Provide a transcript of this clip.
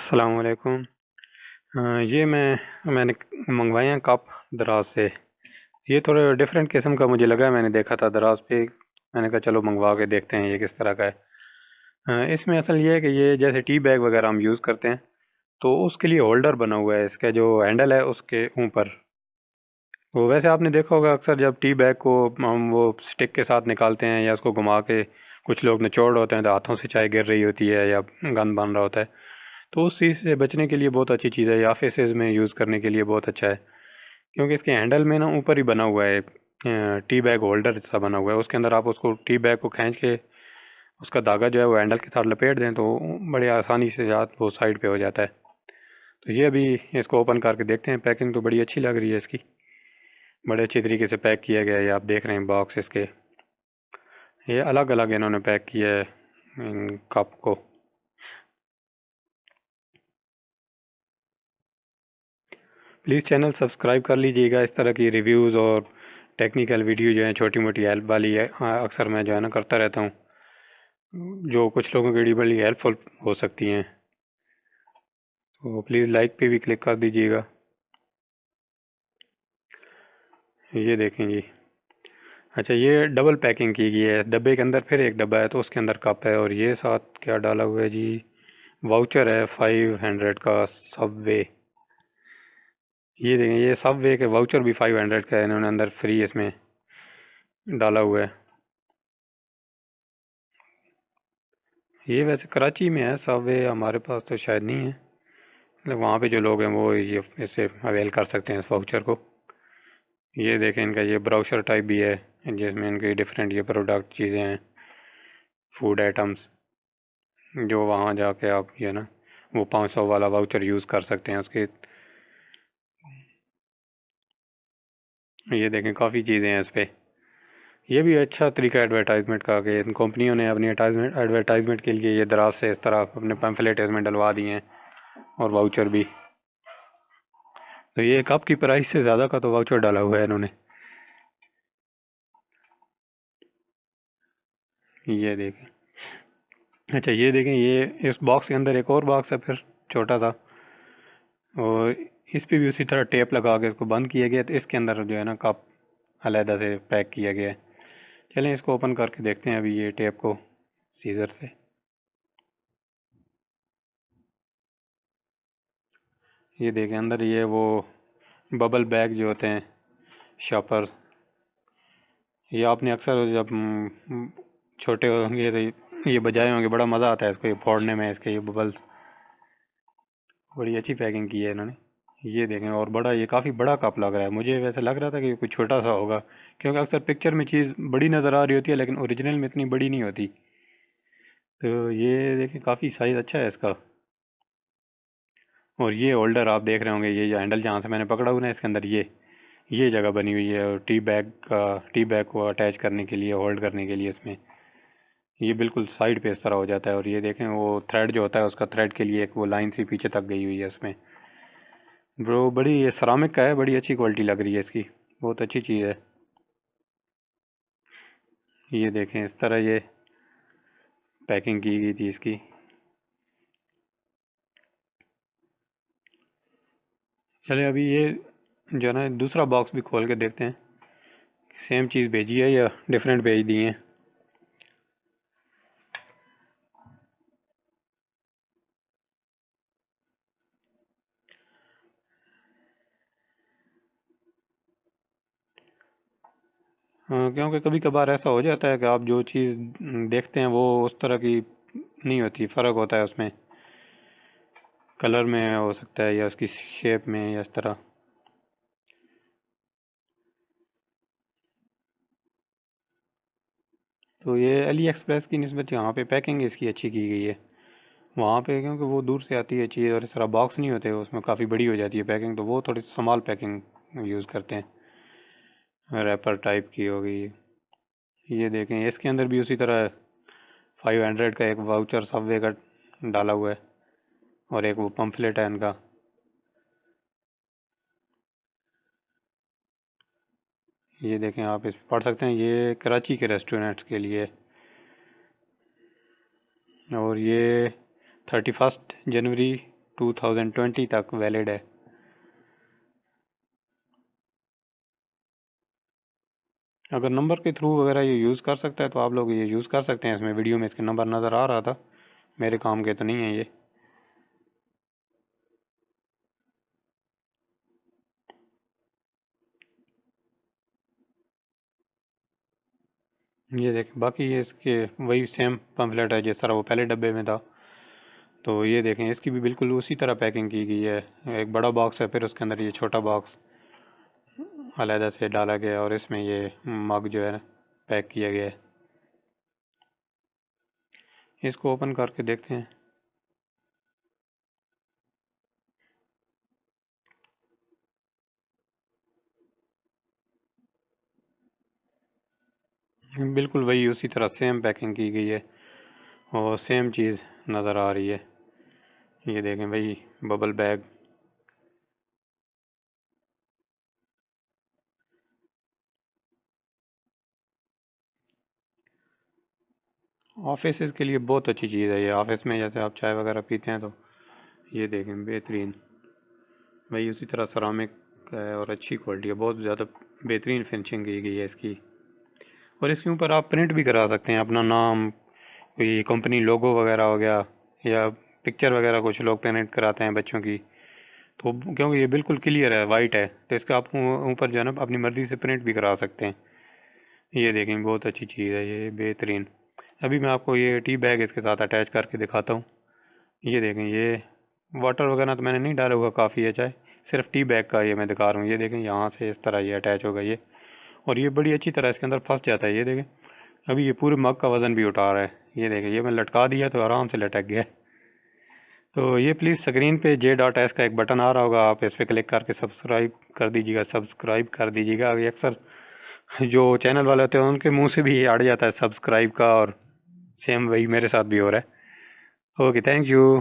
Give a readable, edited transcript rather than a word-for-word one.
अस्सलामुअलैकुम। ये मैंने मंगवाए हैं कप दराज से। ये थोड़े डिफरेंट किस्म का मुझे लगा, मैंने देखा था दराज पे। मैंने कहा चलो मंगवा के देखते हैं ये किस तरह का है। इसमें असल ये है कि ये जैसे टी बैग वगैरह हम यूज़ करते हैं तो उसके लिए होल्डर बना हुआ है, इसका जो हैंडल है उसके ऊपर। तो वैसे आपने देखा होगा अक्सर जब टी बैग को हम वो स्टिक के साथ निकालते हैं या उसको घुमा के, कुछ लोग निचोड़ होते हैं तो हाथों से चाय गिर रही होती है या गंद बन रहा होता है। तो उस चीज़ से बचने के लिए बहुत अच्छी चीज़ है, ये ऑफिसेज़ में यूज़ करने के लिए बहुत अच्छा है। क्योंकि इसके हैंडल में ना ऊपर ही बना हुआ है, टी बैग होल्डर सा बना हुआ है, उसके अंदर आप उसको टी बैग को खींच के उसका धागा जो है वो हैंडल के साथ लपेट दें तो बड़े आसानी से जात वो साइड पे हो जाता है। तो ये अभी इसको ओपन करके देखते हैं। पैकिंग तो बड़ी अच्छी लग रही है इसकी, बड़े अच्छी तरीके से पैक किया गया है। ये आप देख रहे हैं बॉक्स इसके, ये अलग अलग इन्होंने पैक किया है इन कप को। प्लीज़ चैनल सब्सक्राइब कर लीजिएगा। इस तरह की रिव्यूज़ और टेक्निकल वीडियो जो है छोटी मोटी हेल्प वाली है, अक्सर मैं जो है ना करता रहता हूँ, जो कुछ लोगों के लिए बड़ी हेल्पफुल हो सकती हैं। तो प्लीज़ लाइक पे भी क्लिक कर दीजिएगा। ये देखें जी। अच्छा, ये डबल पैकिंग की गई है, डब्बे के अंदर फिर एक डब्बा है तो उसके अंदर कप है, और ये साथ क्या डाला हुआ है जी, वाउचर है 500 का सबवे। ये देखें, ये सबवे के वाउचर भी 500 का है, इन्होंने अंदर फ्री इसमें डाला हुआ है। ये वैसे कराची में है सबवे, हमारे पास तो शायद नहीं है। मतलब वहाँ पे जो लोग हैं वो ये इसे अवेल कर सकते हैं इस वाउचर को। ये देखें, इनका ये ब्राउचर टाइप भी है जिसमें इनकी डिफरेंट ये प्रोडक्ट चीज़ें हैं, फूड आइटम्स, जो वहाँ जाके आप ये ना वो 500 वाला वाउचर यूज़ कर सकते हैं उसके। ये देखें, काफ़ी चीज़ें हैं इस पर। ये भी अच्छा तरीका एडवर्टाइजमेंट का कि इन कंपनियों ने अपनी एडवर्टाइजमेंट के लिए ये दराज से इस तरह अपने पैम्फलेट इसमें डलवा दिए हैं, और वाउचर भी। तो ये कप की प्राइस से ज़्यादा का तो वाउचर डाला हुआ है इन्होंने। ये देखें। अच्छा, ये देखें, ये इस बॉक्स के अंदर एक और बॉक्स है फिर, छोटा सा, और इस पे भी उसी तरह टेप लगा के इसको बंद किया गया। तो इसके अंदर जो है ना कप अलहदा से पैक किया गया है। चलें इसको ओपन करके देखते हैं अभी ये टेप को सीज़र से। ये देखें, अंदर ये वो बबल बैग जो होते हैं शॉपर, ये आपने अक्सर जब छोटे होंगे तो ये बजाए होंगे, बड़ा मज़ा आता है इसको ये फोड़ने में, इसके ये बबल्स। बड़ी अच्छी पैकिंग की है इन्होंने। ये देखें, और बड़ा, ये काफ़ी बड़ा कप लग रहा है। मुझे वैसे लग रहा था कि कुछ छोटा सा होगा, क्योंकि अक्सर पिक्चर में चीज़ बड़ी नज़र आ रही होती है लेकिन ओरिजिनल में इतनी बड़ी नहीं होती। तो ये देखें, काफ़ी साइज़ अच्छा है इसका। और ये होल्डर आप देख रहे होंगे, ये जो हैंडल जहाँ से मैंने पकड़ा हुआ ना, इसके अंदर ये जगह बनी हुई है, और टी बैग को अटैच करने के लिए, होल्ड करने के लिए इसमें ये बिल्कुल साइड पे इस तरह हो जाता है। और ये देखें, वो थ्रेड जो होता है उसका, थ्रेड के लिए एक वो लाइन सी पीछे तक गई हुई है इसमें। ब्रो, बड़ी ये सरामिक का है, बड़ी अच्छी क्वालिटी लग रही है इसकी, बहुत अच्छी चीज़ है। ये देखें, इस तरह ये पैकिंग की गई थी इसकी। चले अभी ये जो है ना दूसरा बॉक्स भी खोल के देखते हैं, सेम चीज़ भेजी है या डिफरेंट भेज दी है। हाँ, क्योंकि कभी कभार ऐसा हो जाता है कि आप जो चीज़ देखते हैं वो उस तरह की नहीं होती, फ़र्क होता है उसमें, कलर में हो सकता है या उसकी शेप में या इस तरह। तो ये अली एक्सप्रेस की निस्बत यहाँ पे पैकिंग इसकी अच्छी की गई है। वहाँ पे क्योंकि वो दूर से आती है चीज़ और इस तरह बॉक्स नहीं होते, उसमें काफ़ी बड़ी हो जाती है पैकिंग, तो वो थोड़ी स्मॉल पैकिंग यूज़ करते हैं, रैपर टाइप की हो गई। ये देखें, इसके अंदर भी उसी तरह 500 का एक वाउचर सबवे का डाला हुआ है, और एक वो पम्फलेट है इनका। ये देखें, आप इस पढ़ सकते हैं, ये कराची के रेस्टोरेंट्स के लिए। और ये 31 जनवरी 2020 तक वैलिड है। अगर नंबर के थ्रू वगैरह ये यूज़ कर सकता है तो आप लोग ये यूज़ कर सकते हैं। इसमें वीडियो में इसके नंबर नज़र आ रहा था, मेरे काम के तो नहीं है ये देखें। बाकी ये इसके वही सेम पम्फलेट है जिस तरह वो पहले डब्बे में था। तो ये देखें, इसकी भी बिल्कुल उसी तरह पैकिंग की गई है। एक बड़ा बॉक्स है, फिर उसके अंदर ये छोटा बॉक्स अलहदा से डाला गया और इसमें ये मग जो है पैक किया गया है। इसको ओपन करके देखते हैं। बिल्कुल वही उसी तरह सेम पैकिंग की गई है और सेम चीज़ नज़र आ रही है। ये देखें भाई, बबल बैग। ऑफिस के लिए बहुत अच्छी चीज़ है ये। ऑफिस में जैसे आप चाय वगैरह पीते हैं तो ये देखें, बेहतरीन भाई उसी तरह सरामिक है और अच्छी क्वालिटी है। बहुत ज़्यादा बेहतरीन फिनिशिंग की गई है इसकी। और इसके ऊपर आप प्रिंट भी करा सकते हैं अपना नाम, कोई कंपनी लोगो वगैरह हो गया, या पिक्चर वगैरह कुछ लोग प्रिंट कराते हैं बच्चों की। तो क्योंकि ये बिल्कुल क्लियर है, वाइट है, तो इसका आप ऊपर जो है ना अपनी मर्ज़ी से प्रिंट भी करा सकते हैं। ये देखें, बहुत अच्छी चीज़ है ये, बेहतरीन। अभी मैं आपको ये टी बैग इसके साथ अटैच करके दिखाता हूँ। ये देखें, ये वाटर वगैरह तो मैंने नहीं डाला हुआ, काफ़ी है चाय, सिर्फ टी बैग का ये मैं दिखा रहा हूँ। ये देखें, यहाँ से इस तरह ये अटैच होगा ये, और ये बड़ी अच्छी तरह इसके अंदर फंस जाता है। ये देखें, अभी ये पूरे मग का वज़न भी उठा रहा है। ये देखें, ये मैं लटका दिया तो आराम से लटक गया। तो ये प्लीज़ स्क्रीन पे J.S का एक बटन आ रहा होगा, आप इस पर क्लिक करके सब्सक्राइब कर दीजिएगा, सब्सक्राइब कर दीजिएगा। ये अक्सर जो चैनल वाले होते हैं उनके मुंह से भी अड़ जाता है सब्सक्राइब का, और सेम वही मेरे साथ भी हो रहा है। Okay, thank you.